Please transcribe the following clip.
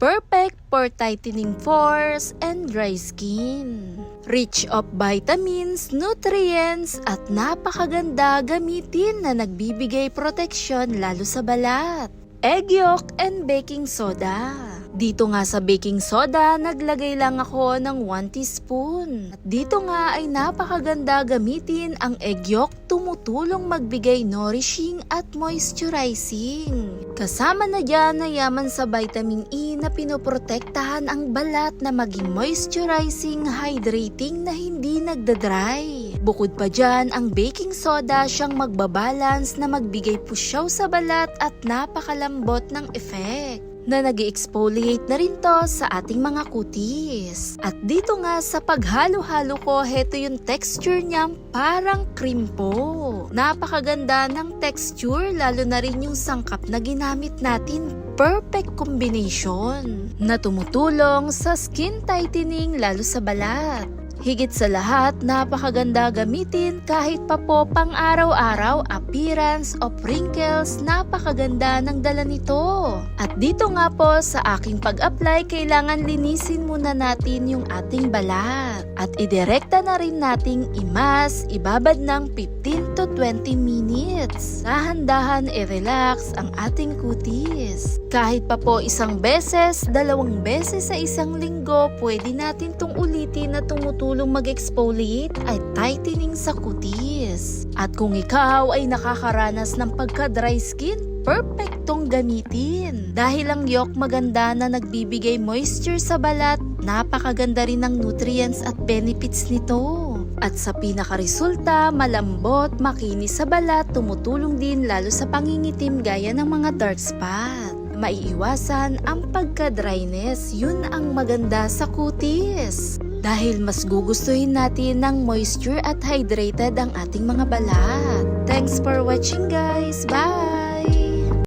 perfect for tightening pores and dry skin. Rich of vitamins, nutrients at napakaganda gamitin na nagbibigay proteksyon lalo sa balat. Egg yolk and baking soda. Dito nga sa baking soda, naglagay lang ako ng 1 teaspoon. At dito nga ay napakaganda gamitin ang egg yolk, tumutulong magbigay nourishing at moisturizing. Kasama na dyan na yaman sa vitamin E na pinoprotektahan ang balat na maging moisturizing, hydrating na hindi nagdadry. Bukod pa dyan, ang baking soda siyang magbabalance na magbigay pusyaw sa balat at napakalambot ng effect na nag-exfoliate na rin to sa ating mga kutis. At dito nga sa paghalo-halo ko, heto yung texture niya, parang cream po. Napakaganda ng texture, lalo na rin yung sangkap na ginamit natin. Perfect combination na tumutulong sa skin tightening lalo sa balat. Higit sa lahat, napakaganda gamitin kahit pa po pang araw-araw, appearance of wrinkles, napakaganda ng dala nito. At dito nga po sa aking pag-apply, kailangan linisin muna natin yung ating balat. At idirekta na rin nating imas, ibabad ng 15 to 20 minutes. Dahan-dahan i-relax ang ating kutis. Kahit pa po isang beses, 2 beses sa isang linggo, pwede natin tong ulitin na tumutulong mag-exfoliate at tightening sa kutis. At kung ikaw ay nakakaranas ng pagka-dry skin, perfect tong gamitin. Dahil ang yolk maganda na nagbibigay moisture sa balat, napakaganda rin ng nutrients at benefits nito. At sa pinakaresulta, malambot, makinis sa balat, tumutulong din lalo sa pangingitim gaya ng mga dark spot. Maiiwasan ang pagka-dryness, yun ang maganda sa kutis. Dahil mas gugustuhin natin ng moisture at hydrated ang ating mga balat. Thanks for watching guys! Bye!